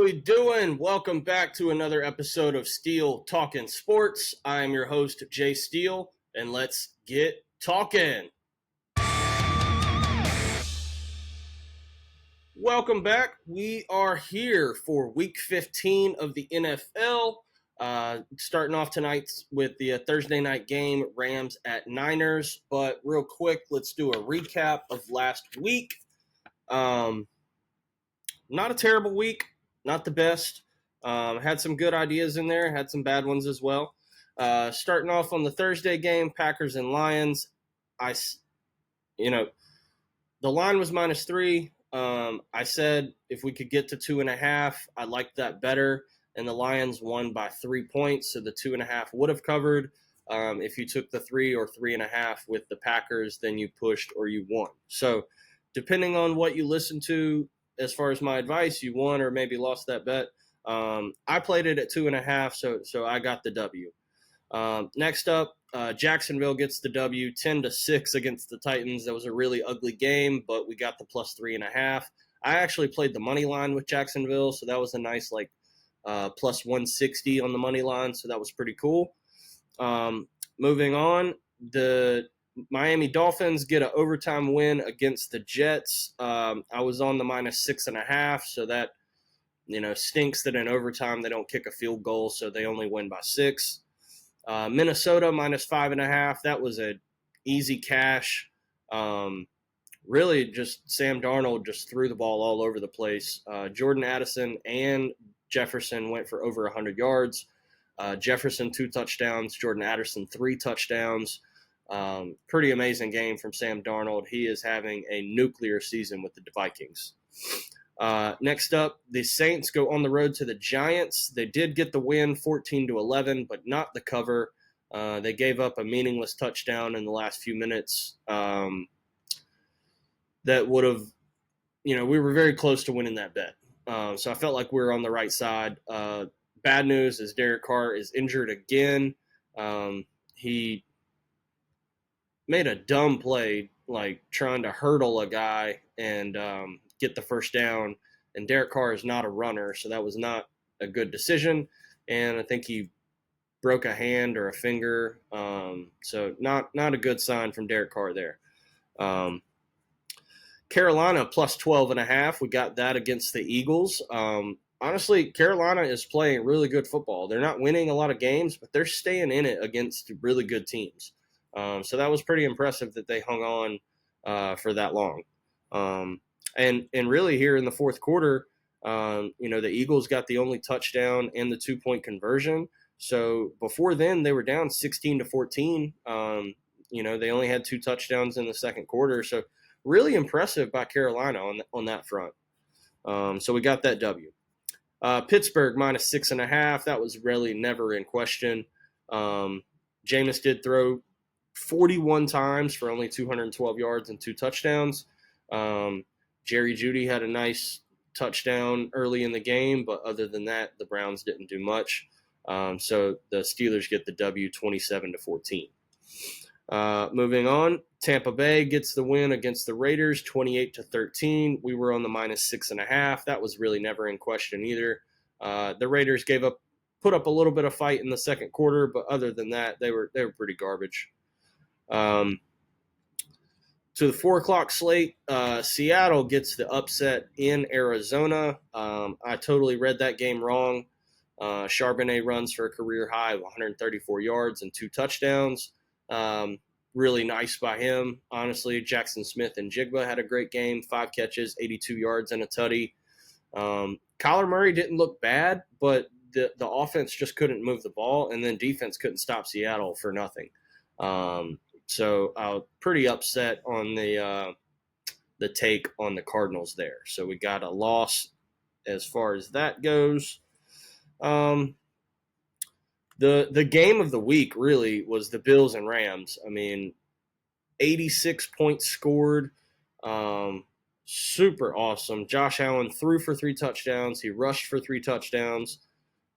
we doing? Welcome back to another episode of Steele Talkin Sports. I am your host, Jay Steele, and let's get talking. Welcome back. We are here for Week 15 of the NFL. Starting off tonight with the Thursday night game, Rams at Niners. But real quick, let's do a recap of last week. Not a terrible week. Not the best. Had some good ideas in there. Had some bad ones as well. Starting off on the Thursday game, Packers and Lions. The line was -3. I said if we could get to 2.5, I liked that better. And the Lions won by 3 points, so the 2.5 would have covered. If you took the 3 or 3.5 with the Packers, then you pushed or you won. So depending on what you listen to, as far as my advice, you won or maybe lost that bet. I played it at 2.5, so I got the W. Next up, Jacksonville gets the W, 10-6 against the Titans. That was a really ugly game, but we got the +3.5. I actually played the money line with Jacksonville, so that was a nice +160 on the money line, so that was pretty cool. Moving on, the Miami Dolphins get an overtime win against the Jets. I was on the -6.5, so that stinks that in overtime they don't kick a field goal, so they only win by 6. Minnesota -5.5. That was an easy cash. Really, just Sam Darnold just threw the ball all over the place. Jordan Addison and Jefferson went for over 100 yards. Jefferson 2 touchdowns. Jordan Addison 3 touchdowns. Pretty amazing game from Sam Darnold. He is having a nuclear season with the Vikings. Next up, the Saints go on the road to the Giants. They did get the win 14-11, but not the cover. They gave up a meaningless touchdown in the last few minutes. That would have, we were very close to winning that bet. So I felt like we were on the right side. Bad news is Derek Carr is injured again. He made a dumb play, like trying to hurdle a guy and get the first down. And Derek Carr is not a runner, so that was not a good decision. And I think he broke a hand or a finger. So not a good sign from Derek Carr there. Carolina +12.5. We got that against the Eagles. Honestly, Carolina is playing really good football. They're not winning a lot of games, but they're staying in it against really good teams. So that was pretty impressive that they hung on for that long. And really here in the fourth quarter, the Eagles got the only touchdown and the 2-point conversion. So before then, they were down 16-14. They only had 2 touchdowns in the second quarter. So really impressive by Carolina on that front. So we got that W. Pittsburgh -6.5. That was really never in question. Jameis did throw 41 times for only 212 yards and 2 touchdowns. Jerry Jeudy had a nice touchdown early in the game, but other than that, the Browns didn't do much. So the Steelers get the W 27-14. Moving on, Tampa Bay gets the win against the Raiders 28-13. We were on the -6.5. That was really never in question either. The Raiders put up a little bit of fight in the second quarter, but other than that, they were pretty garbage. To the 4 o'clock slate, Seattle gets the upset in Arizona. I totally read that game wrong. Charbonnet runs for a career high of 134 yards and 2 touchdowns. Really nice by him. Honestly, Jackson Smith and Jigba had a great game. 5 catches, 82 yards, and a tutty. Kyler Murray didn't look bad, but the offense just couldn't move the ball, and then defense couldn't stop Seattle for nothing. So I was pretty upset on the take on the Cardinals there. So we got a loss as far as that goes. The game of the week really was the Bills and Rams. I mean, 86 points scored. Super awesome. Josh Allen threw for 3 touchdowns. He rushed for 3 touchdowns.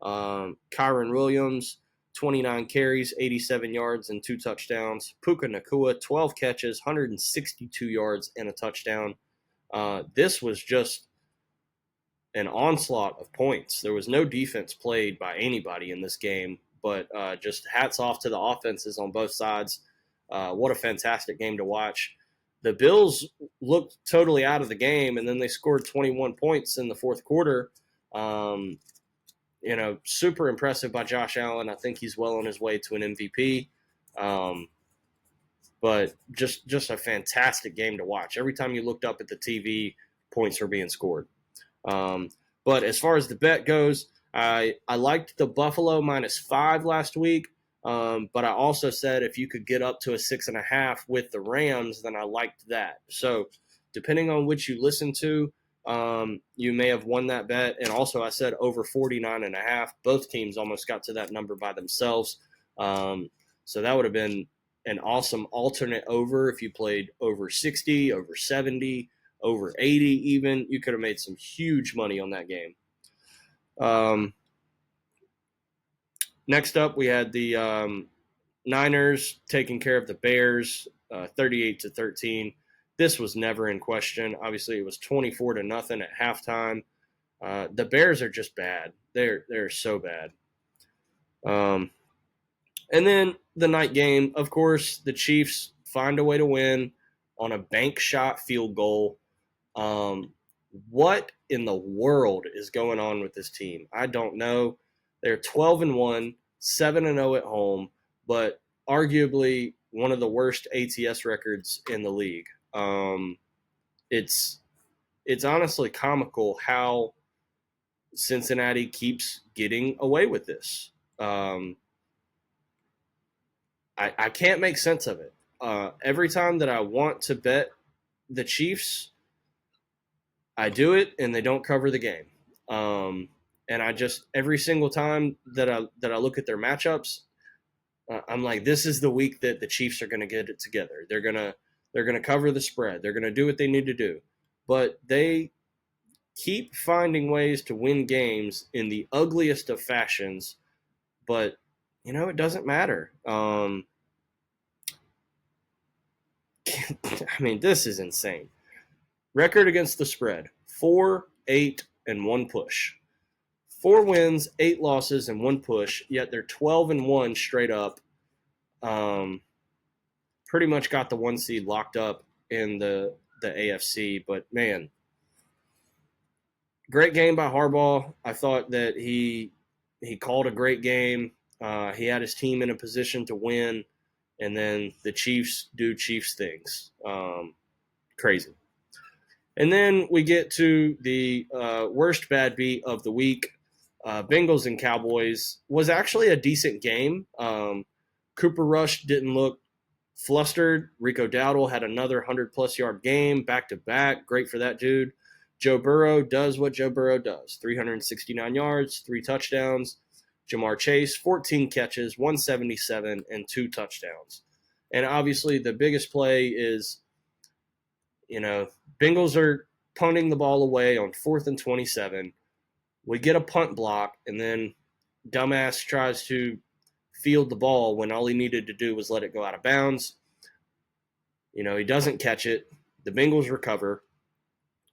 Kyron Williams, 29 carries, 87 yards, and 2 touchdowns. Puka Nacua, 12 catches, 162 yards, and a touchdown. This was just an onslaught of points. There was no defense played by anybody in this game, but just hats off to the offenses on both sides. What a fantastic game to watch. The Bills looked totally out of the game, and then they scored 21 points in the fourth quarter. Super impressive by Josh Allen. I think he's well on his way to an MVP. But just a fantastic game to watch. Every time you looked up at the TV, points were being scored. But as far as the bet goes, I liked the Buffalo -5 last week. But I also said if you could get up to a 6.5 with the Rams, then I liked that. So depending on which you listen to, you may have won that bet. And also I said over 49.5. Both teams almost got to that number by themselves. So that would have been an awesome alternate over if you played over 60, over 70, over 80 even. You could have made some huge money on that game. Next up, we had the Niners taking care of the Bears, 38-13. This was never in question. Obviously, it was 24-0 at halftime. The Bears are just bad. They're so bad. And then the night game, of course, the Chiefs find a way to win on a bank shot field goal. What in the world is going on with this team? I don't know. They're 12-1, 7-0 at home, but arguably one of the worst ATS records in the league. It's honestly comical how Cincinnati keeps getting away with this. I can't make sense of it. Every time that I want to bet the Chiefs, I do it and they don't cover the game. And I just every single time that I look at their matchups, I'm like, this is the week that the Chiefs are going to get it together. They're gonna cover the spread. They're gonna do what they need to do, but they keep finding ways to win games in the ugliest of fashions. But it doesn't matter. I mean, this is insane. Record against the spread: 4-8 and 1 push. 4 wins, 8 losses, and 1 push. Yet they're 12-1 straight up. Pretty much got the 1 seed locked up in the AFC. But man, great game by Harbaugh. I thought that he called a great game. He had his team in a position to win, and then the Chiefs do Chiefs things. Crazy. And then we get to the worst bad beat of the week. Bengals and Cowboys was actually a decent game. Cooper Rush didn't look flustered. Rico Dowdle had another 100-plus yard game back-to-back. Great for that dude. Joe Burrow does what Joe Burrow does. 369 yards, 3 touchdowns. Jamar Chase, 14 catches, 177, and 2 touchdowns. And obviously the biggest play is, Bengals are punting the ball away on 4th and 27. We get a punt block, and then dumbass tries to field the ball when all he needed to do was let it go out of bounds. He doesn't catch it. The Bengals recover.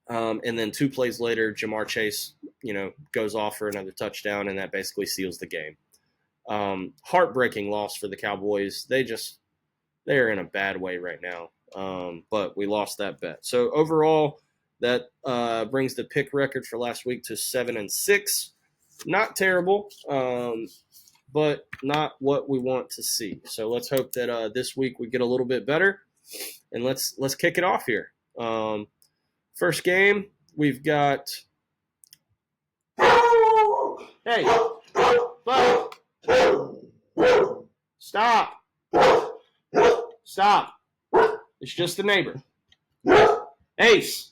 And then 2 plays later, Jamar Chase, goes off for another touchdown, and that basically seals the game. Heartbreaking loss for the Cowboys. They're in a bad way right now. But we lost that bet. So overall, that brings the pick record for last week to 7-6. Not terrible, but not what we want to see. So let's hope that this week we get a little bit better, and let's kick it off here. First game, we've got. Hey, Bud, stop! It's just the neighbor. Ace,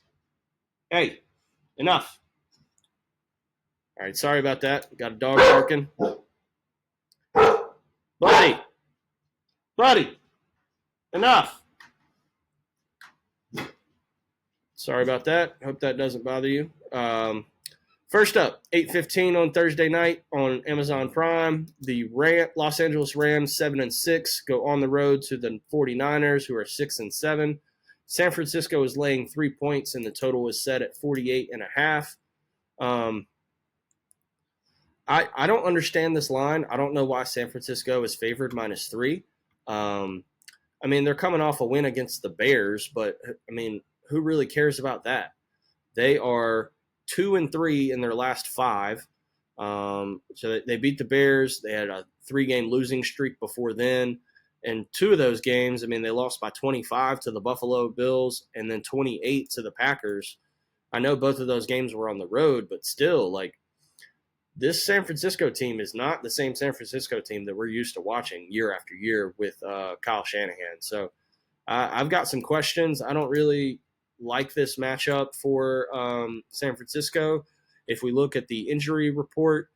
hey, enough. All right, sorry about that. Got a dog barking. Buddy, enough. Sorry about that. Hope that doesn't bother you. First up, 8:15 on Thursday night on Amazon Prime. The Los Angeles Rams, 7-6, go on the road to the 49ers, who are 6-7. San Francisco is laying 3 points, and the total is set at 48.5. Um, I don't understand this line. I don't know why San Francisco is favored -3. Um, I mean, they're coming off a win against the Bears, but I mean, who really cares about that? They are 2-3 in their last 5. So they beat the Bears. They had a 3-game losing streak before then. And 2 of those games, I mean, they lost by 25 to the Buffalo Bills and then 28 to the Packers. I know both of those games were on the road, but still, like, this San Francisco team is not the same San Francisco team that we're used to watching year after year with Kyle Shanahan. So I've got some questions. I don't really like this matchup for San Francisco. If we look at the injury report,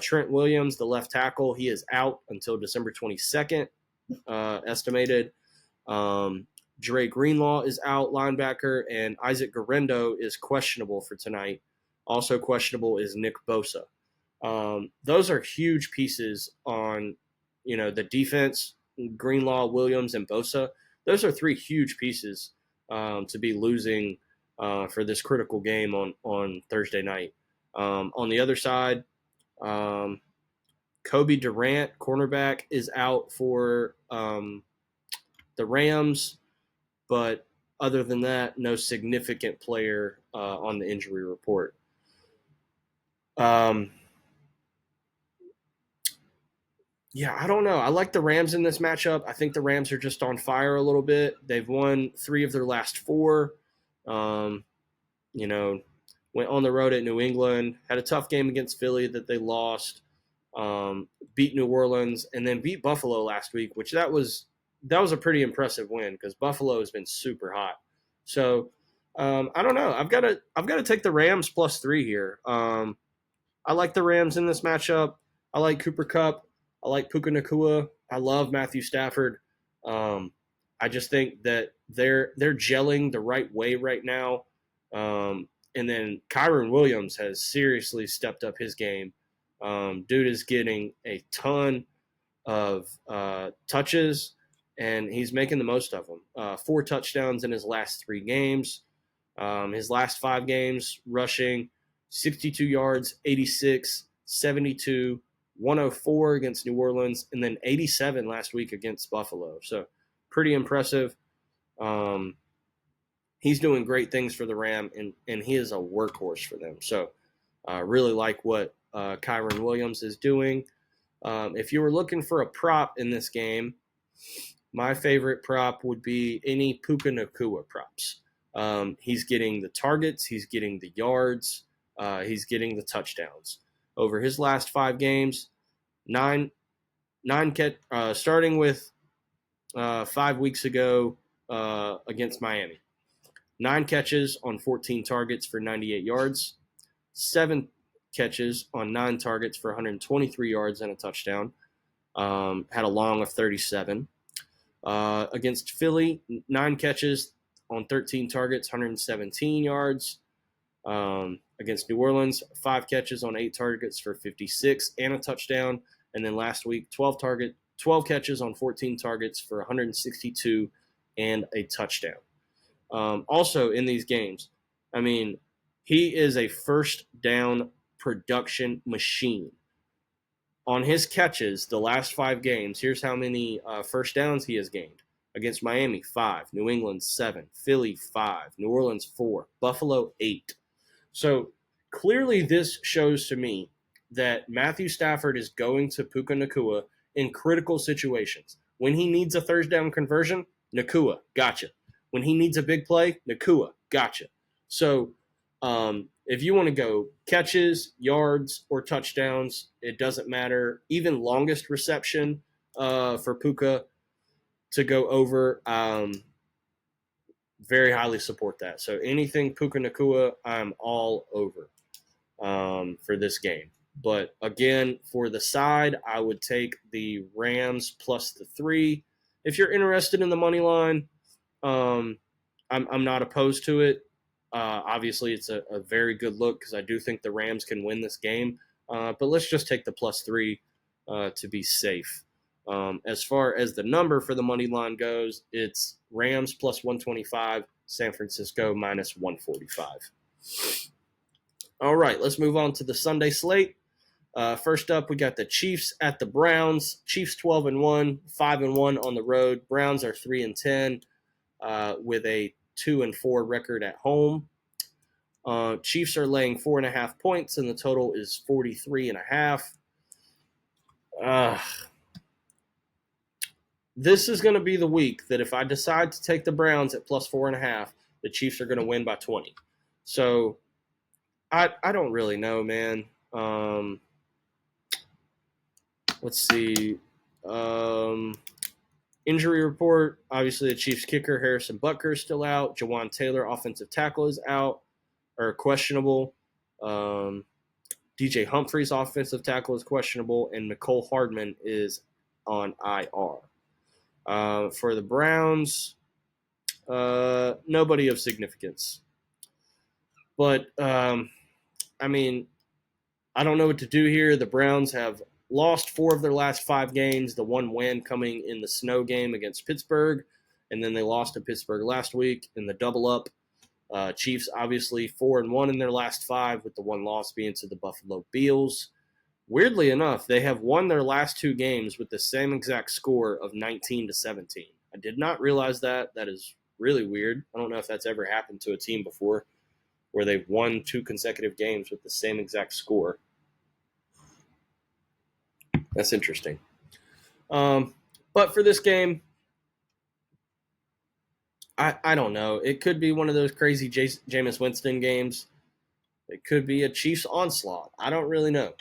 Trent Williams, the left tackle, he is out until December 22nd, estimated. Dre Greenlaw is out, linebacker, and Isaac Guerrero is questionable for tonight. Also questionable is Nick Bosa. Those are huge pieces on, the defense. Greenlaw, Williams, and Bosa. Those are 3 huge pieces to be losing for this critical game on Thursday night. On the other side, Kobe Durant, cornerback, is out for the Rams, but other than that, no significant player on the injury report. Yeah, I don't know. I like the Rams in this matchup. I think the Rams are just on fire a little bit. They've won 3 of their last 4. Um, you know, went on the road at New England, had a tough game against Philly that they lost, beat New Orleans, and then beat Buffalo last week, which that was a pretty impressive win because Buffalo has been super hot. So I don't know. I've got to take the Rams +3 here. I like the Rams in this matchup. I like Cooper Kupp. I like Puka Nacua. I love Matthew Stafford. I just think that they're gelling the right way right now. And then Kyron Williams has seriously stepped up his game. Dude is getting a ton of touches, and he's making the most of them. 4 touchdowns in his last 3 games. His last 5 games rushing 62 yards, 86, 72, 104 against New Orleans, and then 87 last week against Buffalo. So pretty impressive. He's doing great things for the Ram, and he is a workhorse for them. So I really like what Kyron Williams is doing. If you were looking for a prop in this game, my favorite prop would be any Puka Nacua props. He's getting the targets, he's getting the yards, he's getting the touchdowns. Over his last 5 games, starting with 5 weeks ago against Miami. 9 catches on 14 targets for 98 yards, 7 catches on 9 targets for 123 yards and a touchdown. Had a long of 37. Against Philly, 9 catches on 13 targets, 117 yards. Against New Orleans, 5 catches on 8 targets for 56 and a touchdown. And then last week, 12 catches on 14 targets for 162 and a touchdown. Also in these games, I mean, he is a first down production machine. On his catches, the last 5 games, here's how many first downs he has gained. Against Miami, 5. New England, 7. Philly, 5. New Orleans, 4. Buffalo, 8. So clearly this shows to me that Matthew Stafford is going to Puka Nacua in critical situations. When he needs a third down conversion, Nacua, gotcha. When he needs a big play, Nacua, gotcha. So if you want to go catches, yards, or touchdowns, it doesn't matter. Even longest reception for Puka to go over, very highly support that. So anything Puka Nacua, I'm all over for this game. But again, for the side, I would take the Rams +3. If you're interested in the money line, I'm not opposed to it. Obviously, it's a very good look because I do think the Rams can win this game. But let's just take the +3 to be safe. As far as the number for the money line goes, it's Rams +125, San Francisco -145. All right, let's move on to the Sunday slate. First up, we got the Chiefs at the Browns. Chiefs 12-1, 5-1 on the road. Browns are 3-10 with a 2-4 record at home. Chiefs are laying 4.5 points, and the total is 43.5. This is going to be the week that if I decide to take the Browns at plus 4.5, the Chiefs are going to win by 20. So I don't really know, man. Let's see. Injury report. Obviously, the Chiefs kicker, Harrison Butker, is still out. Jawan Taylor, offensive tackle, is out or questionable. DJ Humphries, offensive tackle, is questionable. And Mecole Hardman is on IR. For the Browns, nobody of significance. But, I mean, I don't know what to do here. The Browns have lost 4 of their last 5 games, the one win coming in the snow game against Pittsburgh, and then they lost to Pittsburgh last week in the double-up. Chiefs, obviously, 4-1 in their last 5, with the one loss being to the Buffalo Bills. Weirdly enough, they have won their last 2 games with the same exact score of 19-17. I did not realize that. That is really weird. I don't know if that's ever happened to a team before, where they've won 2 consecutive games with the same exact score. That's interesting. But for this game, I don't know. It could be one of those crazy Jameis Winston games. It could be a Chiefs onslaught. I don't really know.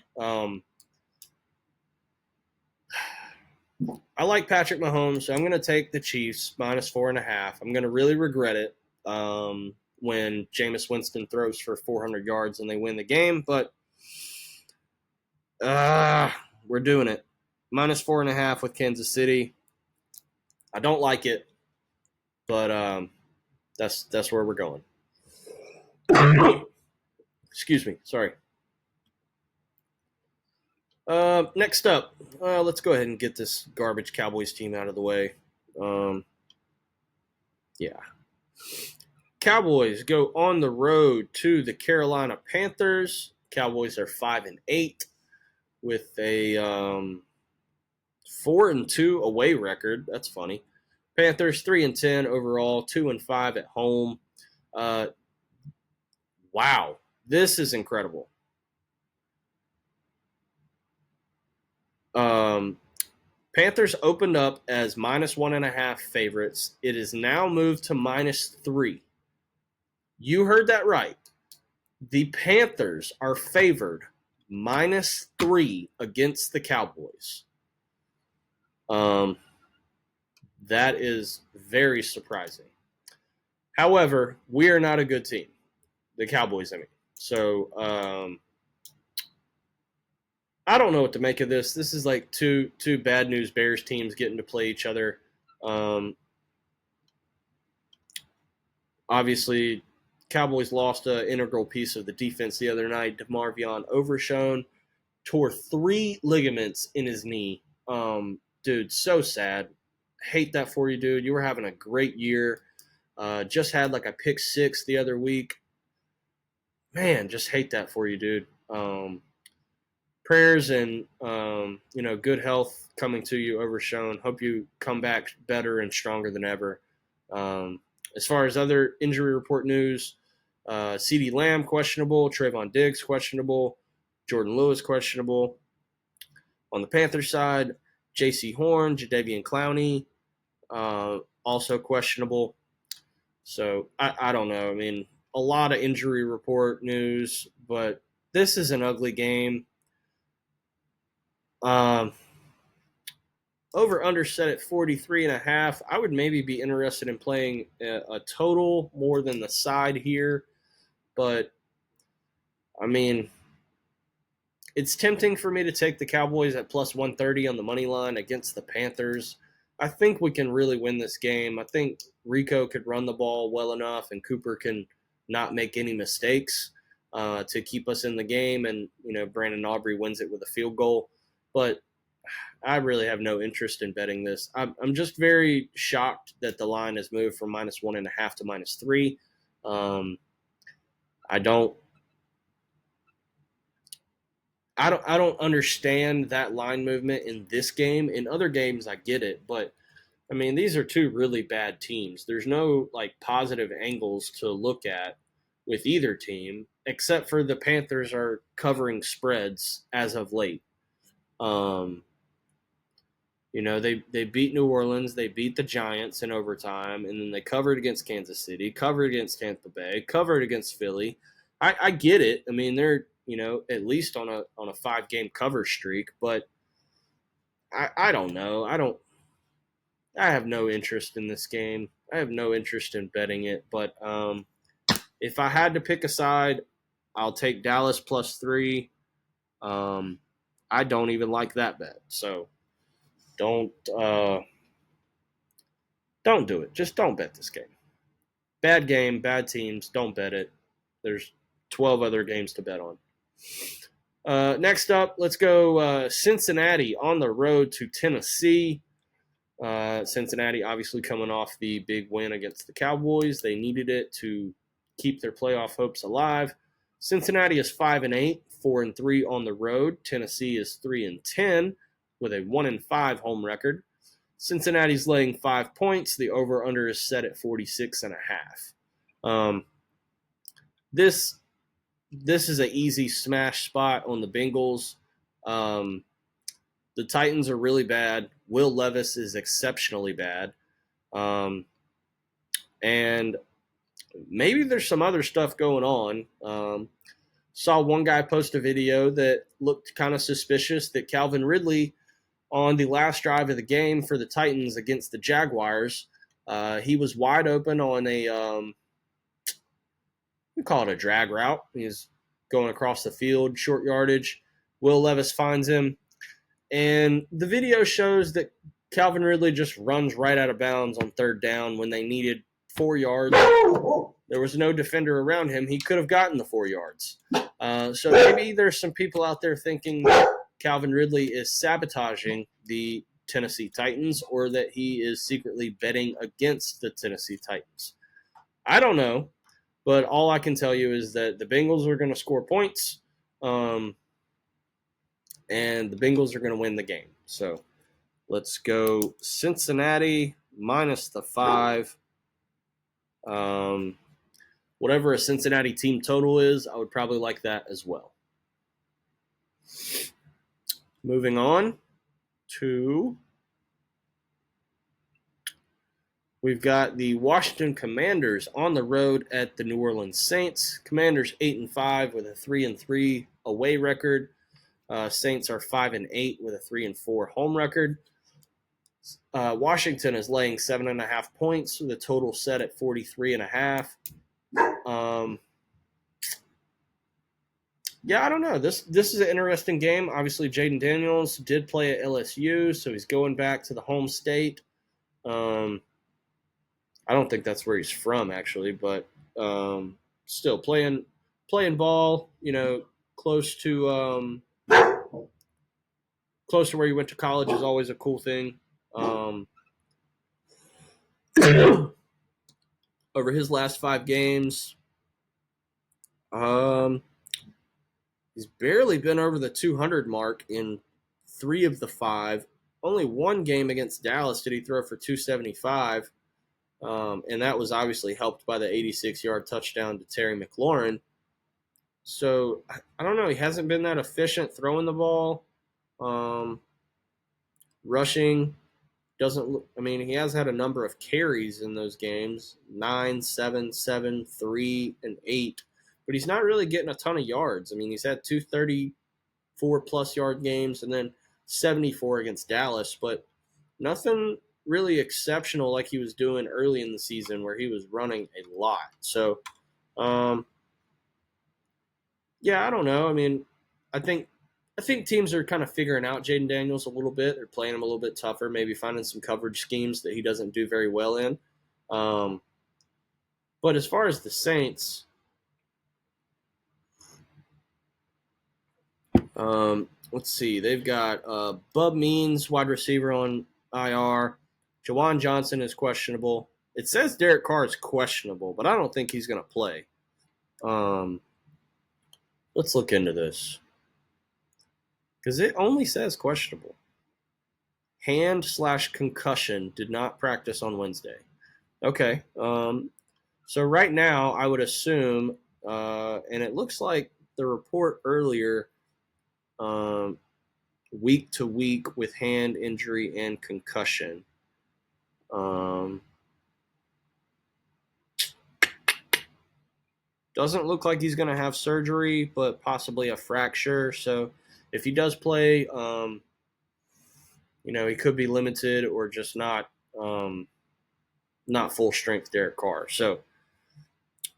I like Patrick Mahomes, so I'm going to take the Chiefs minus 4.5. I'm going to really regret it when Jameis Winston throws for 400 yards and they win the game, but we're doing it. Minus 4.5 with Kansas City. I don't like it, but that's where we're going. Excuse me. Sorry. Next up, let's go ahead and get this garbage Cowboys team out of the way. Yeah. Cowboys go on the road to the Carolina Panthers. Cowboys are 5-8 with a 4-2 away record. That's funny. Panthers 3-10 overall, 2-5 at home. Wow, this is incredible. Panthers opened up as minus 1.5 favorites. It is now moved to minus 3. You heard that right. The Panthers are favored minus 3 against the Cowboys. That is very surprising. However, we are not a good team. The Cowboys, I mean. So, I don't know what to make of this. This is like two bad news Bears teams getting to play each other. Obviously, Cowboys lost an integral piece of the defense the other night. DeMarvion Overshown tore 3 ligaments in his knee. Dude, so sad. Hate that for you, dude. You were having a great year. Just had like a pick 6 the other week. Man, just hate that for you, dude. Prayers and good health coming to you, Overshown. Hope you come back better and stronger than ever. As far as other injury report news, CeeDee Lamb questionable, Trayvon Diggs questionable, Jordan Lewis questionable. On the Panthers side, J.C. Horn, Jadeveon Clowney also questionable. So I don't know. I mean, a lot of injury report news, but this is an ugly game. Over under set at 43.5. I would maybe be interested in playing a total more than the side here, but I mean, it's tempting for me to take the Cowboys at plus 130 on the money line against the Panthers. I think we can really win this game. I think Rico could run the ball well enough, and Cooper can not make any mistakes to keep us in the game, and Brandon Aubrey wins it with a field goal. But I really have no interest in betting this. I'm just very shocked that the line has moved from minus 1.5 to minus 3. I don't I don't understand that line movement in this game. In other games, I get it, but I mean, these are two really bad teams. There's no like positive angles to look at with either team, except for the Panthers are covering spreads as of late. Um, they beat New Orleans, they beat the Giants in overtime, and then they covered against Kansas City, covered against Tampa Bay, covered against Philly. I get it. I mean, they're at least on a 5 game cover streak, but I don't know. I have no interest in this game. I have no interest in betting it. But if I had to pick a side, I'll take Dallas +3. I don't even like that bet. So don't don't do it. Just don't bet this game. Bad game, bad teams. Don't bet it. There's 12 other games to bet on. Next up, let's go Cincinnati on the road to Tennessee. Cincinnati obviously coming off the big win against the Cowboys. They needed it to keep their playoff hopes alive. Cincinnati is 5-8, 4-3 on the road. Tennessee is 3-10 with a 1-5 home record. Cincinnati's laying 5 points. The over/under is set at 46.5. This is an easy smash spot on the Bengals. The Titans are really bad. Will Levis is exceptionally bad. And maybe there's some other stuff going on. Saw one guy post a video that looked kind of suspicious that Calvin Ridley, on the last drive of the game for the Titans against the Jaguars, he was wide open on a we call it a drag route. He's going across the field, short yardage. Will Levis finds him. And the video shows that Calvin Ridley just runs right out of bounds on 3rd down when they needed 4 yards. There was no defender around him. He could have gotten the 4 yards. So maybe there's some people out there thinking Calvin Ridley is sabotaging the Tennessee Titans, or that he is secretly betting against the Tennessee Titans. I don't know, but all I can tell you is that the Bengals are going to score points, and the Bengals are going to win the game. So let's go Cincinnati -5. Whatever a Cincinnati team total is, I would probably like that as well. Moving on to, we've got the Washington Commanders on the road at the New Orleans Saints. Commanders 8-5 with a 3-3 away record. Saints are 5-8 with a 3-4 home record. Washington is laying 7.5 points with a total set at 43.5. Yeah, I don't know. This is an interesting game. Obviously, Jaden Daniels did play at LSU, so he's going back to the home state. I don't think that's where he's from, actually, but still playing ball. Close to where you went to college is always a cool thing. Over his last 5 games, he's barely been over the 200 mark in 3 of the 5. Only 1 game against Dallas did he throw for 275, and that was obviously helped by the 86-yard touchdown to Terry McLaurin. So, I don't know. He hasn't been that efficient throwing the ball. Rushing doesn't look – I mean, he has had a number of carries in those games, 9, 7, 7, 3, and 8. But he's not really getting a ton of yards. I mean, he's had 234-plus yard games and then 74 against Dallas, but nothing really exceptional like he was doing early in the season where he was running a lot. So, yeah, I don't know. I mean, I think teams are kind of figuring out Jaden Daniels a little bit. They're playing him a little bit tougher, maybe finding some coverage schemes that he doesn't do very well in. But as far as the Saints, let's see. They've got Bub Means, wide receiver, on IR. Jawan Johnson is questionable. It says Derek Carr is questionable, but I don't think he's going to play. Let's look into this. Because it only says questionable. Hand/concussion, did not practice on Wednesday. Okay. So right now, I would assume, and it looks like the report earlier, um, week to week with hand injury and concussion. Doesn't look like he's going to have surgery, but possibly a fracture. So if he does play, he could be limited or just not full strength Derek Carr. So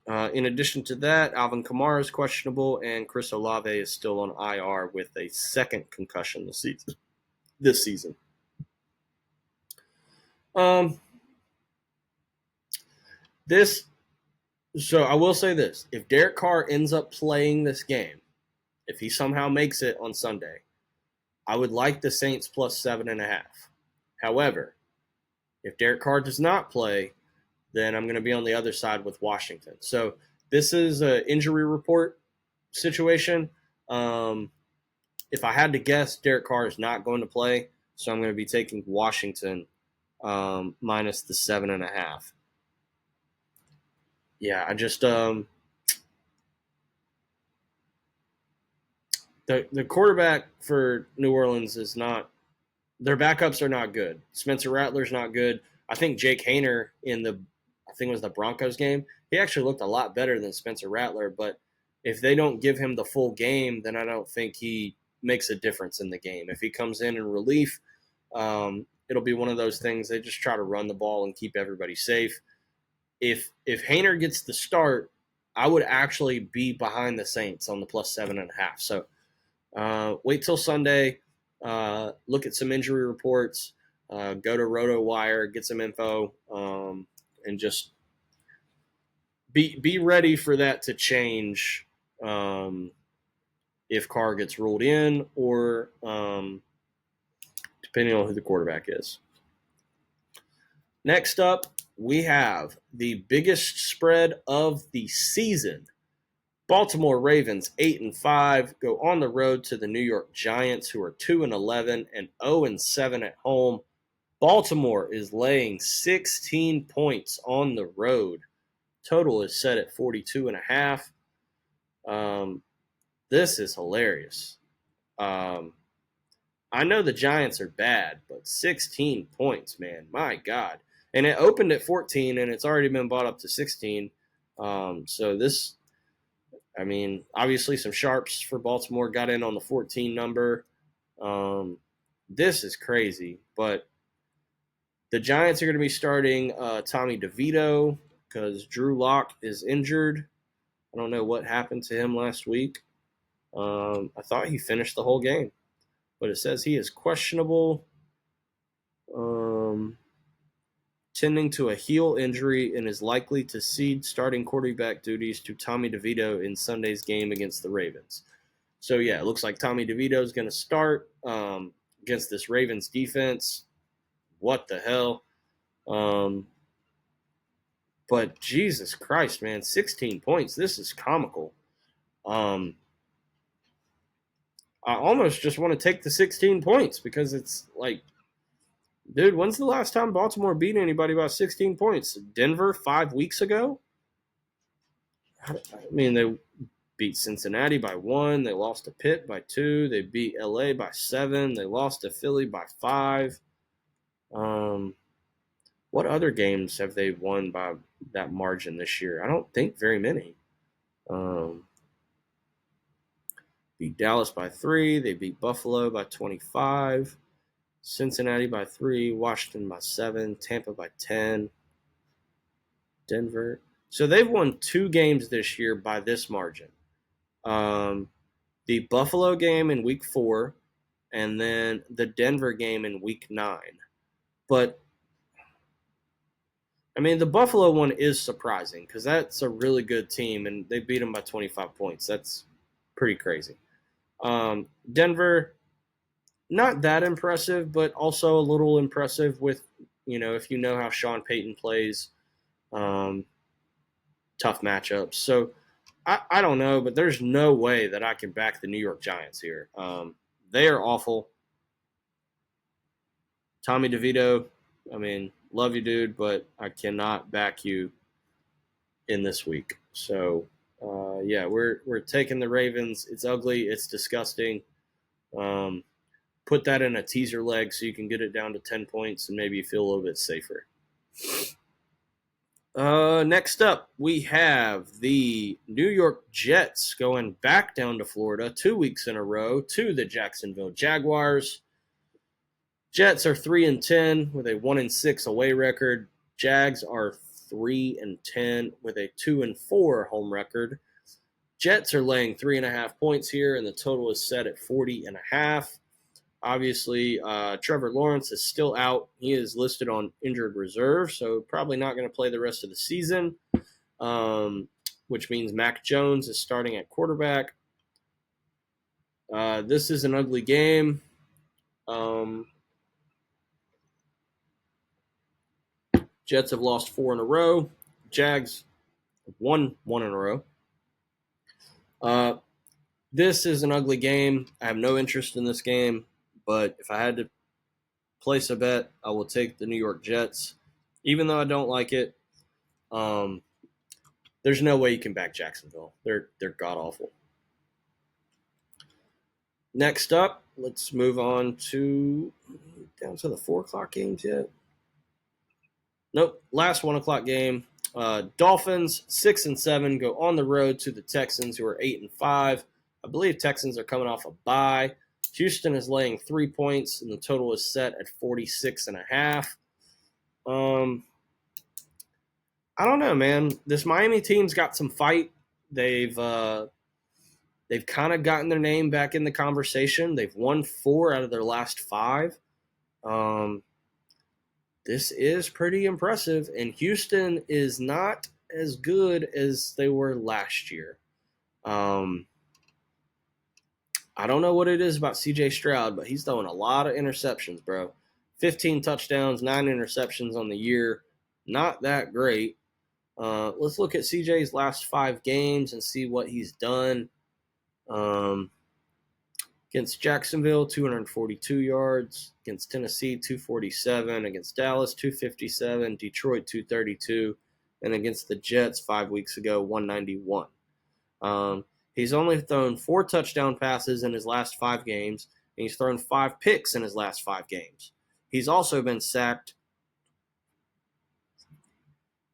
in addition to that, Alvin Kamara is questionable, and Chris Olave is still on IR with a second concussion this season. So I will say this: if Derek Carr ends up playing this game, if he somehow makes it on Sunday, I would like the Saints plus 7.5. However, if Derek Carr does not play, then I'm going to be on the other side with Washington. So this is an injury report situation. If I had to guess, Derek Carr is not going to play, so I'm going to be taking Washington minus the 7.5. Yeah, I just the quarterback for New Orleans is not. Their backups are not good. Spencer Rattler's not good. I think Jake Haener I think it was the Broncos game, he actually looked a lot better than Spencer Rattler. But if they don't give him the full game, then I don't think he makes a difference in the game. If he comes in relief, it'll be one of those things. They just try to run the ball and keep everybody safe. If Haener gets the start, I would actually be behind the Saints on the plus 7.5. So wait till Sunday. Look at some injury reports. Go to RotoWire, get some info, and just be ready for that to change if Carr gets ruled in or depending on who the quarterback is. Next up, we have the biggest spread of the season. Baltimore Ravens 8-5 go on the road to the New York Giants, who are 2-11 and 0-7 at home. Baltimore is laying 16 points on the road. Total is set at 42.5. This is hilarious. I know the Giants are bad, but 16 points, man, my God. And it opened at 14, and it's already been bought up to 16. So this, obviously some sharps for Baltimore got in on the 14 number. This is crazy, but the Giants are going to be starting Tommy DeVito because Drew Lock is injured. I don't know what happened to him last week. I thought he finished the whole game, but it says he is questionable, tending to a heel injury, and is likely to cede starting quarterback duties to Tommy DeVito in Sunday's game against the Ravens. So, yeah, it looks like Tommy DeVito is going to start against this Ravens defense. What the hell? But Jesus Christ, man, 16 points. This is comical. I almost just want to take the 16 points because it's like, dude, when's the last time Baltimore beat anybody by 16 points? Denver 5 weeks ago? They beat Cincinnati by 1. They lost to Pitt by 2. They beat LA by 7. They lost to Philly by 5. What other games have they won by that margin this year? I don't think very many. Beat Dallas by 3. They beat Buffalo by 25. Cincinnati by 3. Washington by 7. Tampa by 10. Denver. So they've won 2 games this year by this margin. The Buffalo game in week 4 and then the Denver game in week 9. But the Buffalo one is surprising because that's a really good team, and they beat them by 25 points. That's pretty crazy. Denver, not that impressive, but also a little impressive with, if you know how Sean Payton plays, tough matchups. So I don't know, but there's no way that I can back the New York Giants here. They are awful. Tommy DeVito, I mean, love you, dude, but I cannot back you in this week. So, yeah, we're taking the Ravens. It's ugly. It's disgusting. Put that in a teaser leg so you can get it down to 10 points and maybe you feel a little bit safer. Next up, we have the New York Jets going back down to Florida 2 weeks in a row to the Jacksonville Jaguars. Jets are 3-10 with a 1-6 away record. Jags are 3-10 with a 2-4 home record. Jets are laying 3.5 points here, and the total is set at 40.5. Obviously, Trevor Lawrence is still out. He is listed on injured reserve, so probably not going to play the rest of the season, which means Mac Jones is starting at quarterback. This is an ugly game. Jets have lost 4 in a row. Jags have won 1 in a row. This is an ugly game. I have no interest in this game. But if I had to place a bet, I will take the New York Jets. Even though I don't like it, there's no way you can back Jacksonville. They're god-awful. Next up, let's move on to down to the 4 o'clock games yet. Nope, last 1 o'clock game. Dolphins 6-7 go on the road to the Texans, who are 8-5. I believe Texans are coming off a bye. Houston is laying 3 points, and the total is set at 46.5. I don't know, man. This Miami team's got some fight. They've kind of gotten their name back in the conversation. They've won 4 out of their last 5. This is pretty impressive, and Houston is not as good as they were last year. I don't know what it is about C.J. Stroud, but he's throwing a lot of interceptions, bro. 15 touchdowns, 9 interceptions on the year. Not that great. Let's look at C.J.'s last 5 games and see what he's done. Against Jacksonville, 242 yards. Against Tennessee, 247. Against Dallas, 257. Detroit, 232. And against the Jets 5 weeks ago, 191. He's only thrown 4 touchdown passes in his last 5 games, and he's thrown 5 picks in his last 5 games. He's also been sacked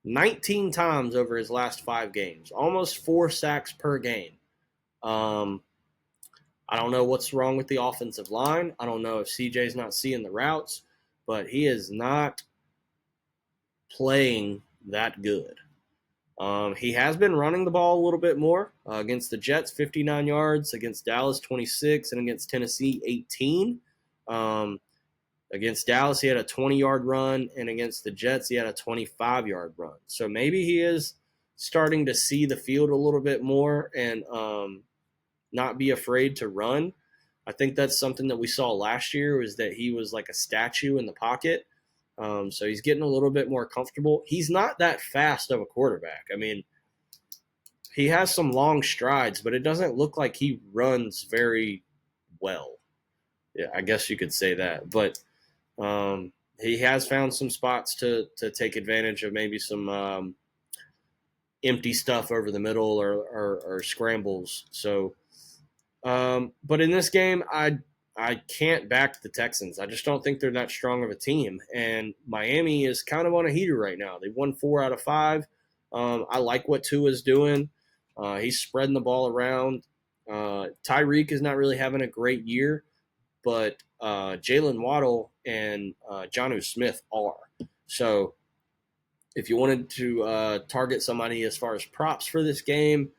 19 times over his last 5 games, almost 4 sacks per game. I don't know what's wrong with the offensive line. I don't know if CJ's not seeing the routes, but he is not playing that good. He has been running the ball a little bit more. Against the Jets, 59 yards. Against Dallas, 26. And against Tennessee, 18. Against Dallas, he had a 20-yard run. And against the Jets, he had a 25-yard run. So maybe he is starting to see the field a little bit more and not be afraid to run. I think that's something that we saw last year, was that he was like a statue in the pocket. So he's getting a little bit more comfortable. He's not that fast of a quarterback. I mean, he has some long strides, but it doesn't look like he runs very well. Yeah, I guess you could say that. But he has found some spots to take advantage of maybe some empty stuff over the middle or scrambles. So, but in this game, I can't back the Texans. I just don't think they're that strong of a team. And Miami is kind of on a heater right now. They've won 4 out of 5. I like what Tua's doing. He's spreading the ball around. Tyreek is not really having a great year, but Jalen Waddle and Jonnu Smith are. So if you wanted to target somebody as far as props for this game,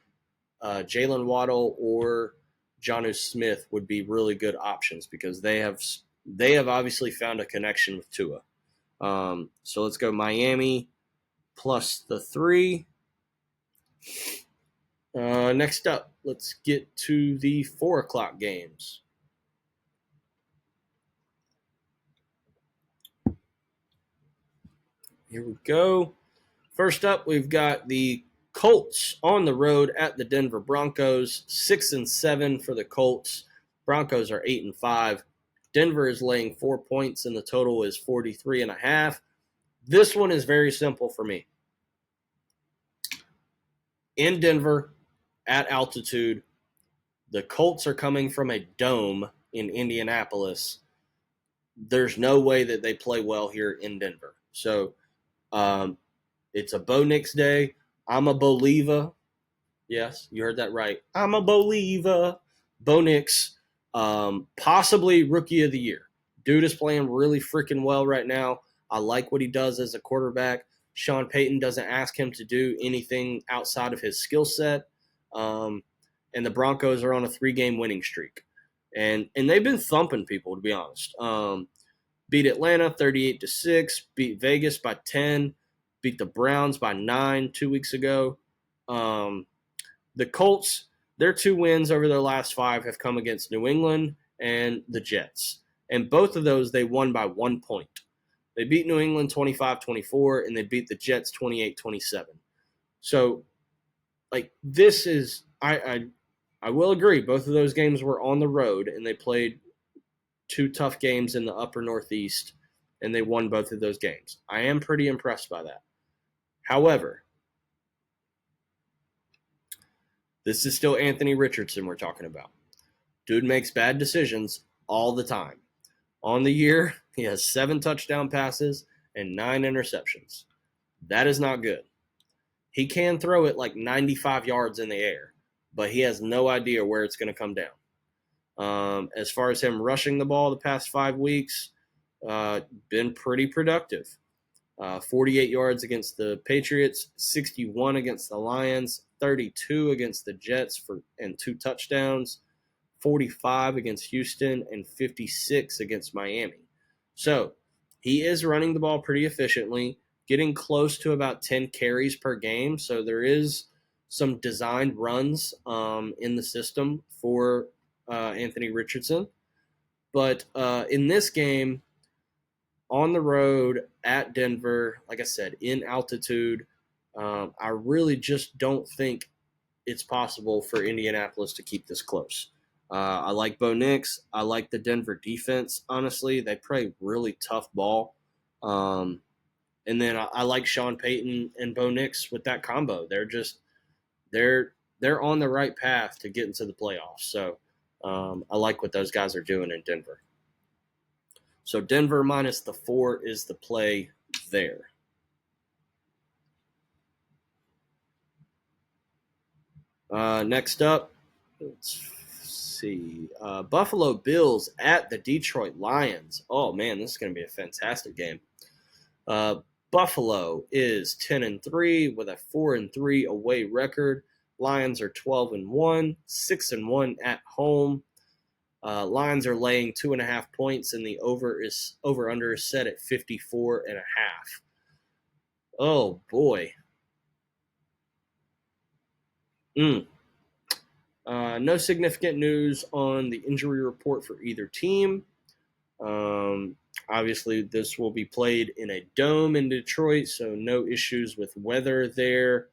Jalen Waddle or Jonnu Smith would be really good options because they have obviously found a connection with Tua. So let's go Miami plus the 3. Next up, let's get to the 4 o'clock games. Here we go. First up, we've got the Colts on the road at the Denver Broncos. 6-7 for the Colts. Broncos are 8-5. Denver is laying 4 points, and the total is 43.5. This one is very simple for me. In Denver, at altitude, the Colts are coming from a dome in Indianapolis. There's no way that they play well here in Denver. So it's a Bo Nix day. I'm a believer. Yes, you heard that right. I'm a believer. Bo Nix, possibly rookie of the year. Dude is playing really freaking well right now. I like what he does as a quarterback. Sean Payton doesn't ask him to do anything outside of his skill set. And the Broncos are on a 3-game winning streak. And they've been thumping people, to be honest. Beat Atlanta 38-6, beat Vegas by 10, beat the Browns by 9 2 weeks ago. The Colts, their 2 wins over their last 5 have come against New England and the Jets. And both of those, they won by 1 point. They beat New England 25-24, and they beat the Jets 28-27. So, this is – I will agree, both of those games were on the road, and they played 2 tough games in the upper Northeast, and they won both of those games. I am pretty impressed by that. However, this is still Anthony Richardson we're talking about. Dude makes bad decisions all the time. On the year, he has 7 touchdown passes and 9 interceptions. That is not good. He can throw it 95 yards in the air, but he has no idea where it's going to come down. As far as him rushing the ball the past 5 weeks, been pretty productive. 48 yards against the Patriots, 61 against the Lions, 32 against the Jets and 2 touchdowns, 45 against Houston, and 56 against Miami. So he is running the ball pretty efficiently, getting close to about 10 carries per game. So there is some designed runs in the system for Anthony Richardson. But in this game, on the road at Denver, like I said, in altitude, I really just don't think it's possible for Indianapolis to keep this close. I like Bo Nix. I like the Denver defense, honestly. They play really tough ball. And then I like Sean Payton and Bo Nix with that combo. They're on the right path to get into the playoffs. So I like what those guys are doing in Denver. So Denver minus the 4 is the play there. Next up, let's see. Buffalo Bills at the Detroit Lions. Oh, man, this is going to be a fantastic game. Buffalo is 10-3 with a 4-3 away record. Lions are 12-1, 6-1 at home. Lions are laying 2.5 points, and the over-under is set at 54.5. Oh, boy. No significant news on the injury report for either team. Obviously, this will be played in a dome in Detroit, so no issues with weather there.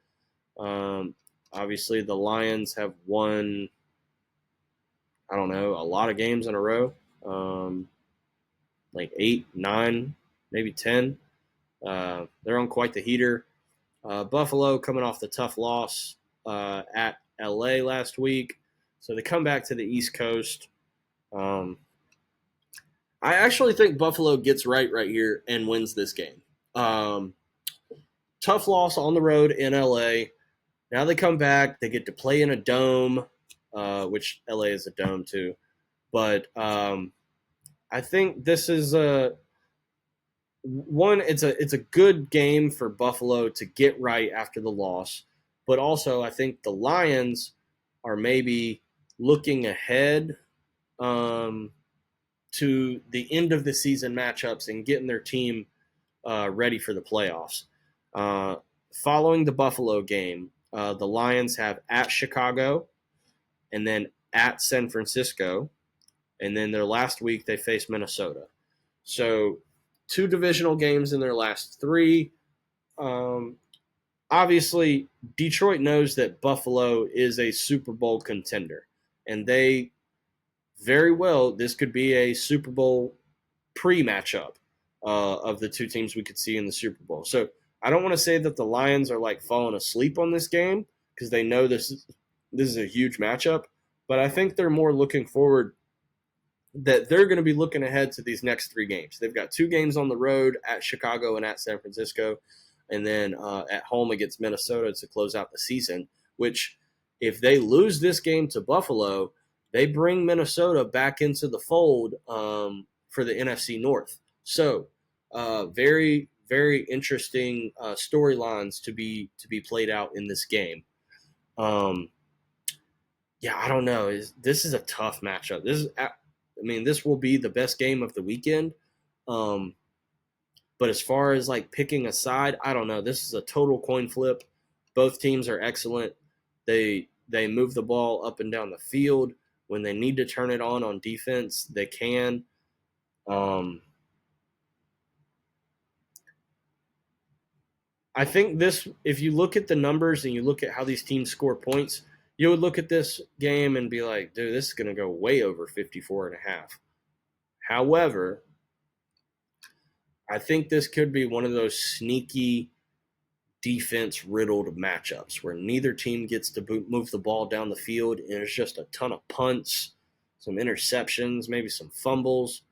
Obviously, the Lions have won, a lot of games in a row, 8, 9, maybe 10. They're on quite the heater. Buffalo coming off the tough loss at LA last week. So they come back to the East Coast. I actually think Buffalo gets right here and wins this game. Tough loss on the road in LA. Now they come back. They get to play in a dome, which LA is a dome too. But I think this is it's a good game for Buffalo to get right after the loss. But also I think the Lions are maybe looking ahead to the end of the season matchups and getting their team ready for the playoffs. Following the Buffalo game, the Lions have at Chicago and then at San Francisco. And then their last week they face Minnesota. So 2 divisional games in their last 3. Obviously, Detroit knows that Buffalo is a Super Bowl contender. And they very well, this could be a Super Bowl pre-matchup of the two teams we could see in the Super Bowl. So I don't want to say that the Lions are like falling asleep on this game because they know this is a huge matchup, but I think they're more looking forward that they're going to be looking ahead to these next three games. They've got two games on the road at Chicago and at San Francisco, and then at home against Minnesota to close out the season, which if they lose this game to Buffalo, they bring Minnesota back into the fold for the NFC North. So very, very interesting storylines to be played out in this game. Yeah, I don't know. This is a tough matchup. This will be the best game of the weekend. But as far as like picking a side, I don't know. This is a total coin flip. Both teams are excellent. They move the ball up and down the field. When they need to turn it on defense, they can. I think this, if you look at the numbers and you look at how these teams score points, you would look at this game and be like, dude, this is going to go way over 54 and a half. However, I think this could be one of those sneaky defense riddled matchups where neither team gets to move the ball down the field and there's just a ton of punts, some interceptions, maybe some fumbles.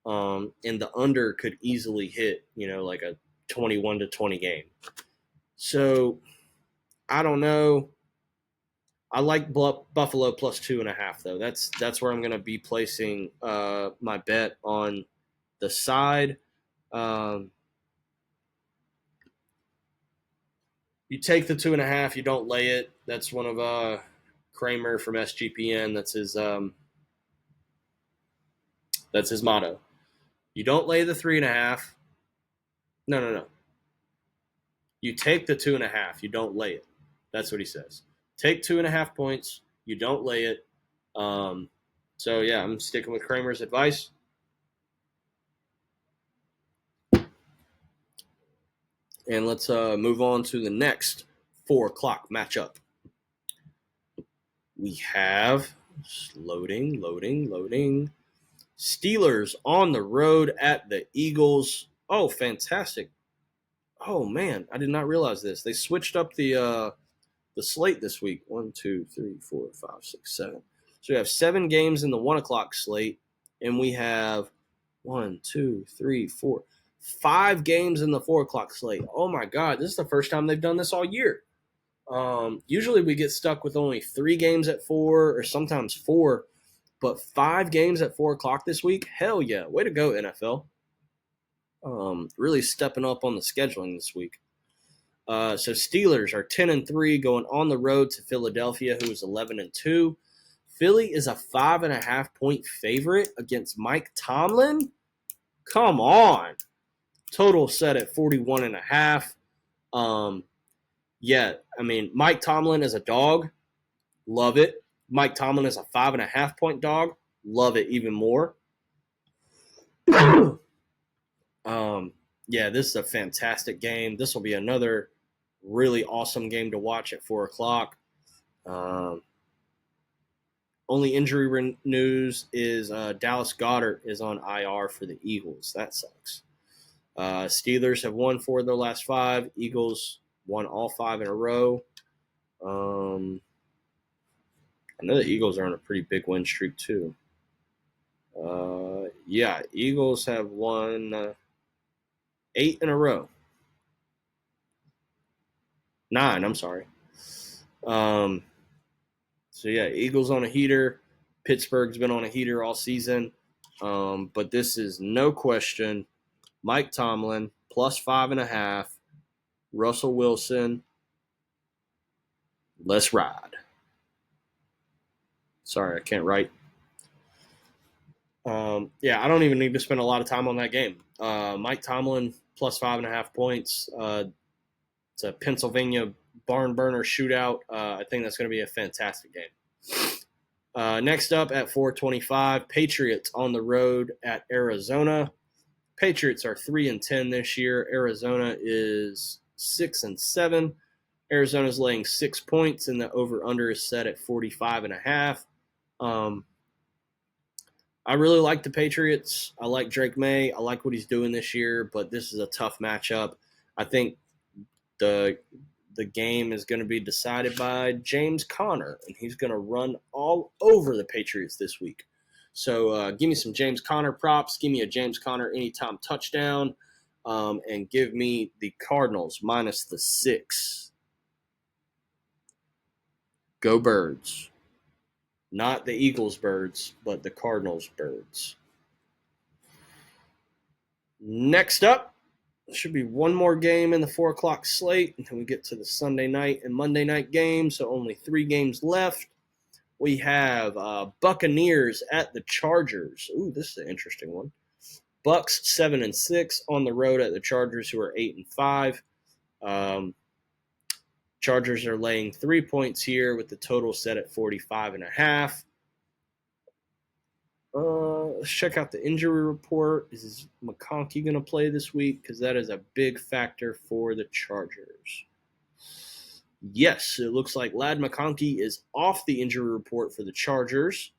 And the under could easily hit, like a 21-20 game. So I don't know. I like Buffalo plus 2.5 though. That's where I'm going to be placing my bet on the side. You take the 2.5. You don't lay it. That's one of Kramer from SGPN. That's his motto. You don't lay the 3.5. No. You take the 2.5. You don't lay it. That's what he says. Take 2.5 points. You don't lay it. So yeah, I'm sticking with Kramer's advice. And let's move on to the next 4:00 matchup. We have loading. Steelers on the road at the Eagles. Oh, fantastic. Oh, man, I did not realize this. They switched up the slate this week. 1, 2, 3, 4, 5, 6, 7. So we have 7 games in the 1 o'clock slate, and we have 1, 2, 3, 4, 5 games in the 4 o'clock slate. Oh, my God, this is the first time they've done this all year. Usually we get stuck with only 3 games at 4 or sometimes 4, but 5 games at 4 o'clock this week. Hell yeah. Way to go, NFL. Really stepping up on the scheduling this week. So Steelers are 10-3 going on the road to Philadelphia, who is 11-2. Philly is a 5.5 point favorite against Mike Tomlin. Come on. Total set at 41.5. Yeah, Mike Tomlin is a dog. Love it. Mike Tomlin is a 5.5 point dog. Love it even more. Yeah, this is a fantastic game. This will be another really awesome game to watch at 4 o'clock. Only injury news is Dallas Goedert is on IR for the Eagles. That sucks. Steelers have won 4 of their last 5. Eagles won all 5 in a row. I know the Eagles are on a pretty big win streak too. Yeah, Eagles have won 8 in a row. 9, I'm sorry. So yeah, Eagles on a heater. Pittsburgh's been on a heater all season. But this is no question. Mike Tomlin plus 5.5. Russell Wilson. Let's ride. Sorry, I can't write. Yeah, I don't even need to spend a lot of time on that game. Mike Tomlin plus 5.5 points. It's a Pennsylvania barn burner shootout. I think that's going to be a fantastic game. Next up at 4:25, Patriots on the road at Arizona. Patriots are 3-10 this year. Arizona is 6-7. Arizona's laying 6 points, and the over/under is set at 45.5. I really like the Patriots. I like Drake May. I like what he's doing this year, but this is a tough matchup. I think the the game is going to be decided by James Conner, and he's going to run all over the Patriots this week. So give me some James Conner props. Give me a James Conner anytime touchdown, and give me the Cardinals minus the 6. Go Birds. Not the Eagles birds, but the Cardinals birds. Next up, there should be one more game in the 4 o'clock slate until we get to the Sunday night and Monday night games, so only 3 games left. We have Buccaneers at the Chargers. Ooh, this is an interesting one. Bucks 7-6 on the road at the Chargers, who are 8-5. Chargers are laying 3 points here with the total set at 45.5. Let's check out the injury report. Is McConkey going to play this week? Because that is a big factor for the Chargers. Yes, it looks like Ladd McConkey is off the injury report for the Chargers.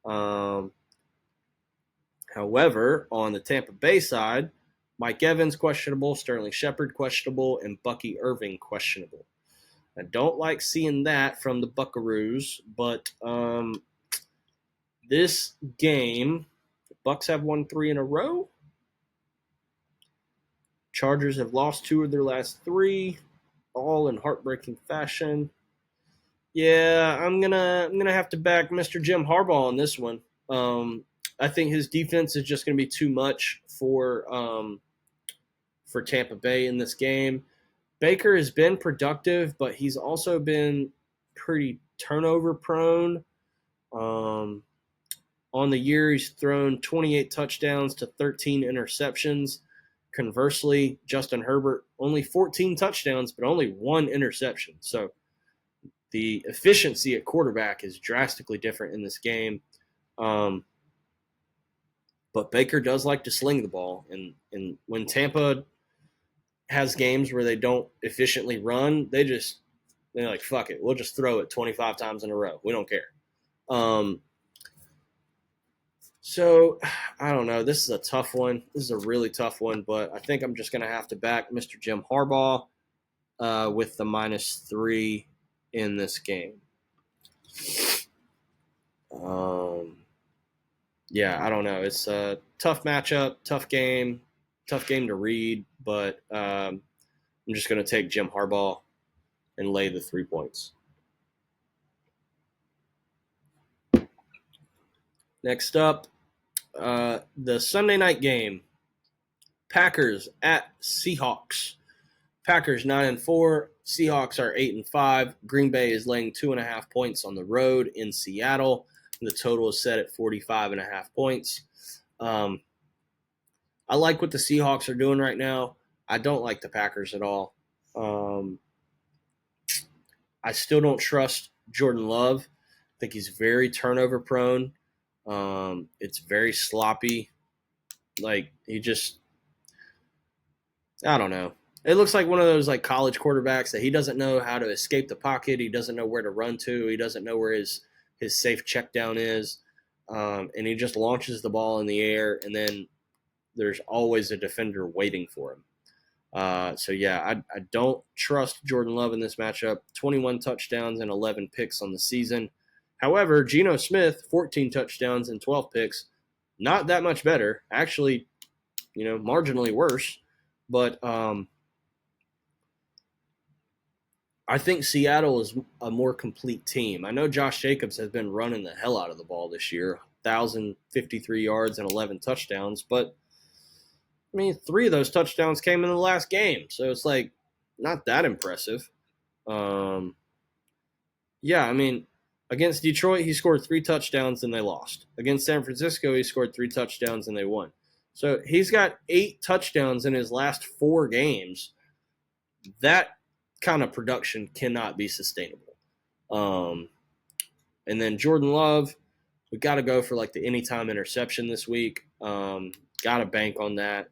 However, on the Tampa Bay side, Mike Evans questionable, Sterling Shepard questionable, and Bucky Irving questionable. I don't like seeing that from the Buckaroos, but this game, the Bucks have won 3 in a row. Chargers have lost 2 of their last 3, all in heartbreaking fashion. Yeah, I'm gonna have to back Mr. Jim Harbaugh on this one. I think his defense is just gonna be too much for Tampa Bay in this game. Baker has been productive, but he's also been pretty turnover prone. On the year, he's thrown 28 touchdowns to 13 interceptions. Conversely, Justin Herbert, only 14 touchdowns, but only 1 interception. So the efficiency at quarterback is drastically different in this game. But Baker does like to sling the ball. And when Tampa has games where they don't efficiently run, they're like, fuck it. We'll just throw it 25 times in a row. We don't care. So, I don't know. This is a tough one. This is a really tough one, but I think I'm just going to have to back Mr. Jim Harbaugh with the -3 in this game. Yeah, I don't know. It's a tough matchup, tough game to read, but I'm just going to take Jim Harbaugh and lay the 3 points. Next up, the Sunday night game, Packers at Seahawks. Packers 9-4, Seahawks are 8-5. Green Bay is laying 2.5 points on the road in Seattle. The total is set at 45.5 points. I like what the Seahawks are doing right now. I don't like the Packers at all. I still don't trust Jordan Love. I think he's very turnover prone. It's very sloppy. Like, I don't know. It looks like one of those like college quarterbacks that he doesn't know how to escape the pocket. He doesn't know where to run to. He doesn't know where his safe check down is. And he just launches the ball in the air, and then there's always a defender waiting for him. So, yeah, I don't trust Jordan Love in this matchup. 21 touchdowns and 11 picks on the season. However, Geno Smith, 14 touchdowns and 12 picks, not that much better. Actually, marginally worse. But I think Seattle is a more complete team. I know Josh Jacobs has been running the hell out of the ball this year, 1,053 yards and 11 touchdowns. But, 3 of those touchdowns came in the last game. So it's like not that impressive. Against Detroit, he scored 3 touchdowns and they lost. Against San Francisco, he scored 3 touchdowns and they won. So he's got 8 touchdowns in his last 4 games. That kind of production cannot be sustainable. And then Jordan Love, we got to go for like the anytime interception this week. Got to bank on that.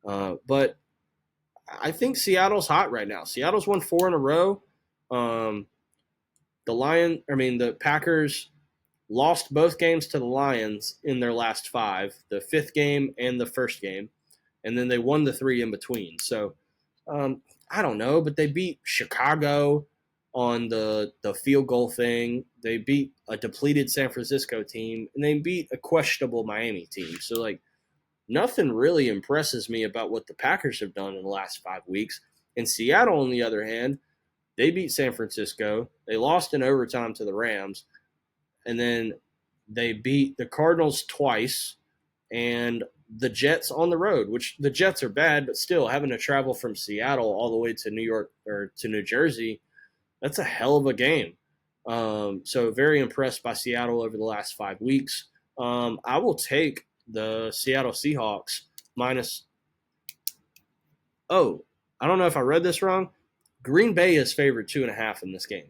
But I think Seattle's hot right now. Seattle's won 4 in a row. The Packers lost both games to the Lions in their last 5, the 5th game and the first game, and then they won the 3 in between. So I don't know, but they beat Chicago on the field goal thing. They beat a depleted San Francisco team, and they beat a questionable Miami team. So, like, nothing really impresses me about what the Packers have done in the last 5 weeks. In Seattle, on the other hand, they beat San Francisco. They lost in overtime to the Rams, and then they beat the Cardinals twice and the Jets on the road, which the Jets are bad, but still having to travel from Seattle all the way to New York or to New Jersey, that's a hell of a game. So very impressed by Seattle over the last 5 weeks. I will take the Seattle Seahawks minus. Oh, I don't know if I read this wrong. Green Bay is favored 2.5 in this game.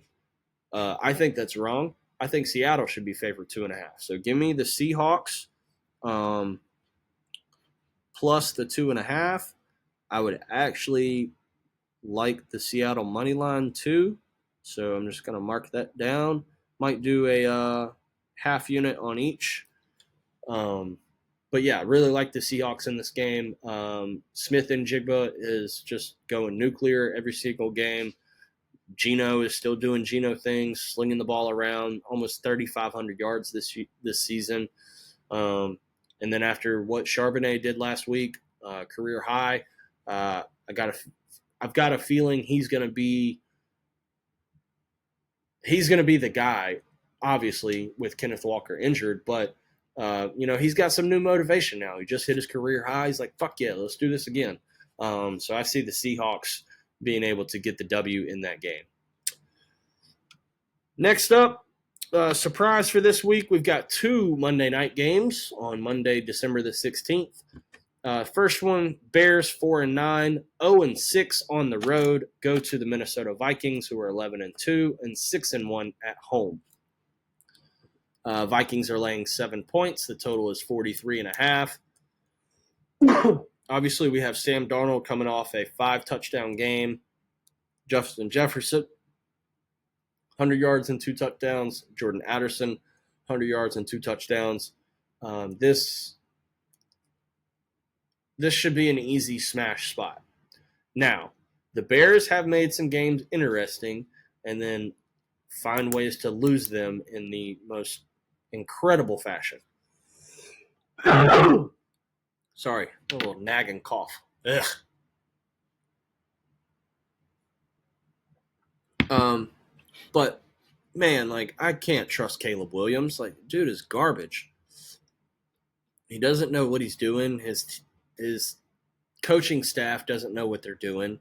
I think that's wrong. I think Seattle should be favored 2.5. So give me the Seahawks plus the 2.5. I would actually like the Seattle money line too. So I'm just going to mark that down. Might do a half unit on each. But yeah, really like the Seahawks in this game. Smith and Jigba is just going nuclear every single game. Geno is still doing Geno things, slinging the ball around, almost 3,500 yards this season. And then after what Charbonnet did last week, career high, I've got a feeling he's going to be the guy. Obviously, with Kenneth Walker injured, but he's got some new motivation now. He just hit his career high. He's like, fuck yeah, let's do this again. So I see the Seahawks being able to get the W in that game. Next up, surprise for this week, we've got 2 Monday night games on Monday, December the 16th. First one, Bears 4-9, 0-6 on the road, go to the Minnesota Vikings, who are 11-2 and 6-1 at home. Vikings are laying 7 points. The total is 43.5. Obviously, we have Sam Darnold coming off a 5-touchdown game. Justin Jefferson, 100 yards and 2 touchdowns. Jordan Addison, 100 yards and 2 touchdowns. This should be an easy smash spot. Now, the Bears have made some games interesting and then find ways to lose them in the most incredible fashion. Sorry, a little nagging cough. Ugh. But man, like, I can't trust Caleb Williams. Like, dude is garbage. He doesn't know what he's doing. His coaching staff doesn't know what they're doing.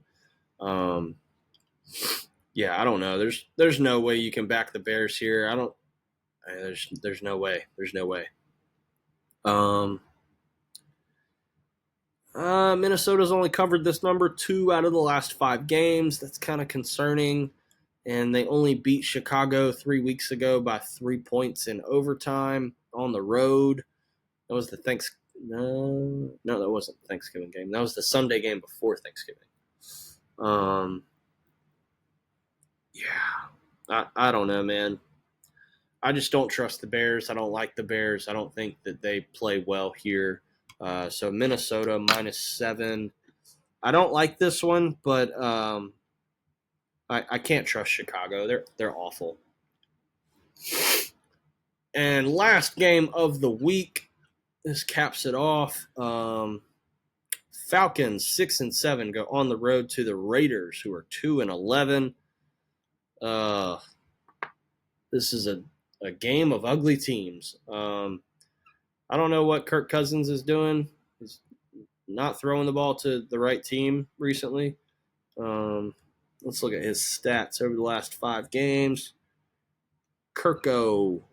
Yeah, I don't know. There's no way you can back the Bears here. There's no way. There's no way. Minnesota's only covered this number 2 out of the last 5 games. That's kind of concerning. And they only beat Chicago 3 weeks ago by 3 points in overtime on the road. That was the No, that wasn't the Thanksgiving game. That was the Sunday game before Thanksgiving. Yeah, I don't know, man. I just don't trust the Bears. I don't like the Bears. I don't think that they play well here. So Minnesota -7. I don't like this one, but I can't trust Chicago. They're awful. And last game of the week. This caps it off. Falcons 6-7 go on the road to the Raiders, who are 2-11. This is a game of ugly teams. I don't know what Kirk Cousins is doing. He's not throwing the ball to the right team recently. Let's look at his stats over the last 5 games. Kirko.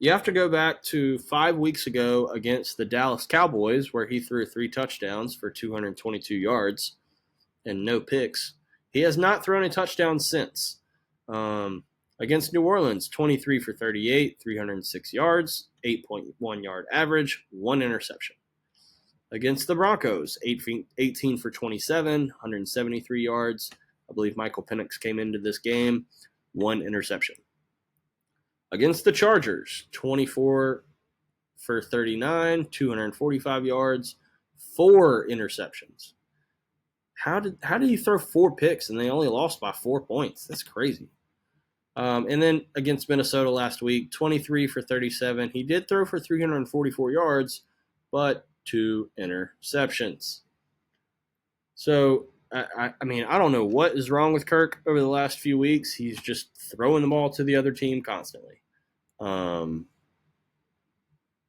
You have to go back to 5 weeks ago against the Dallas Cowboys, where he threw 3 touchdowns for 222 yards and no picks. He has not thrown a touchdown since. Against New Orleans, 23 for 38, 306 yards, 8.1 yard average, 1 interception. Against the Broncos, 18 for 27, 173 yards. I believe Michael Penix came into this game. 1 interception. Against the Chargers, 24 for 39, 245 yards, 4 interceptions. How did he throw 4 picks and they only lost by 4 points? That's crazy. And then against Minnesota last week, 23 for 37. He did throw for 344 yards, but 2 interceptions. So, I mean, I don't know what is wrong with Kirk over the last few weeks. He's just throwing the ball to the other team constantly.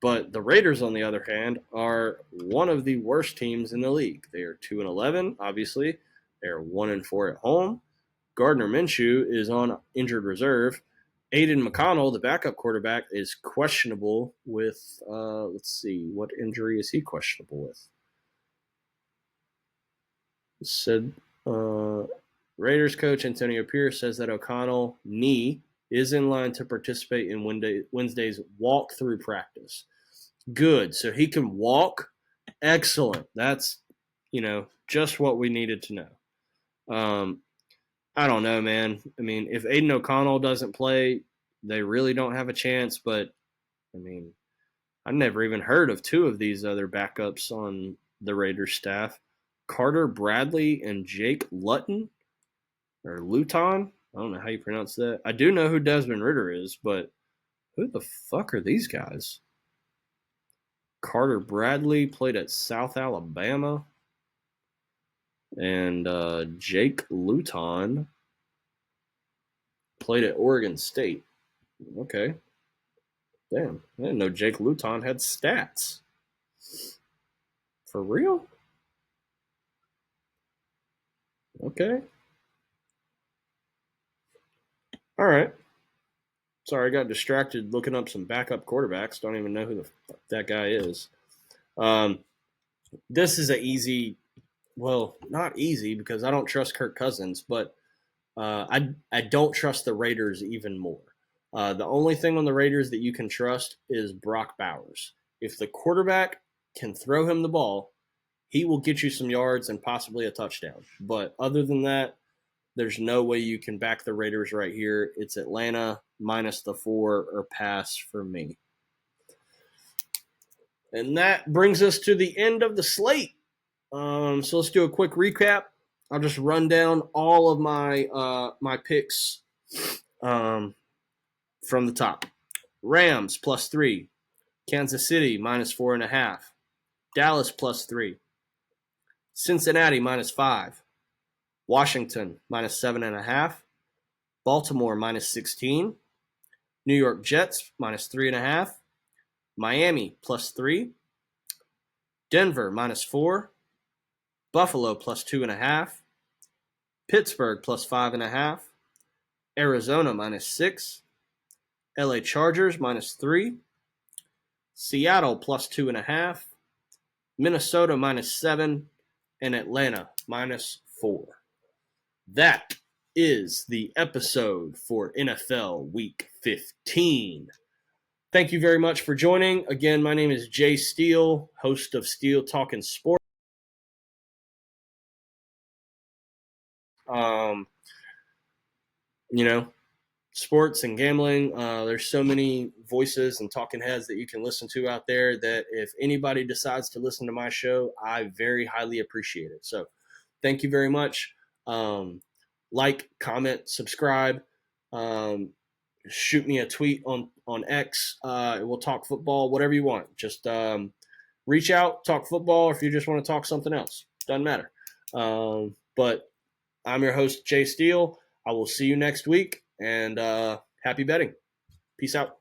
But the Raiders, on the other hand, are one of the worst teams in the league. They are 2-11, obviously. They are 1-4 at home. Gardner Minshew is on injured reserve. Aiden McConnell, the backup quarterback, is questionable with, let's see, what injury is he questionable with? It said Raiders coach Antonio Pierce says that O'Connell knee is in line to participate in Wednesday's walkthrough practice. Good. So he can walk. Excellent. That's, just what we needed to know. I don't know, man. I mean, if Aiden O'Connell doesn't play, they really don't have a chance. But, I mean, I've never even heard of 2 of these other backups on the Raiders staff. Carter Bradley and Jake Luton, or Luton. I don't know how you pronounce that. I do know who Desmond Ridder is, but who the fuck are these guys? Carter Bradley played at South Alabama. And Jake Luton played at Oregon State. Okay. Damn. I didn't know Jake Luton had stats. For real? Okay. All right. Sorry, I got distracted looking up some backup quarterbacks. Don't even know who the fuck that guy is. This is an easy, well, not easy because I don't trust Kirk Cousins, but I don't trust the Raiders even more. The only thing on the Raiders that you can trust is Brock Bowers. If the quarterback can throw him the ball, he will get you some yards and possibly a touchdown. But other than that, there's no way you can back the Raiders right here. It's Atlanta minus the 4 or pass for me. And that brings us to the end of the slate. So let's do a quick recap. I'll just run down all of my picks from the top. Rams +3. Kansas City -4.5. Dallas +3. Cincinnati -5. Washington -7.5. Baltimore -16. New York Jets -3.5. Miami +3. Denver -4. Buffalo +2.5. Pittsburgh +5.5. Arizona -6. LA Chargers -3. Seattle +2.5. Minnesota -7. And Atlanta -4. That is the episode for NFL Week 15. Thank you very much for joining. Again, my name is Jay Steele, host of Steele Talkin Sports. Sports and gambling, there's so many voices and talking heads that you can listen to out there that if anybody decides to listen to my show, I very highly appreciate it. So thank you very much. Like, comment, subscribe, shoot me a tweet on X. We'll talk football, whatever you want. Just reach out, talk football, or if you just want to talk something else. Doesn't matter. But I'm your host, Jay Steele. I will see you next week, and happy betting. Peace out.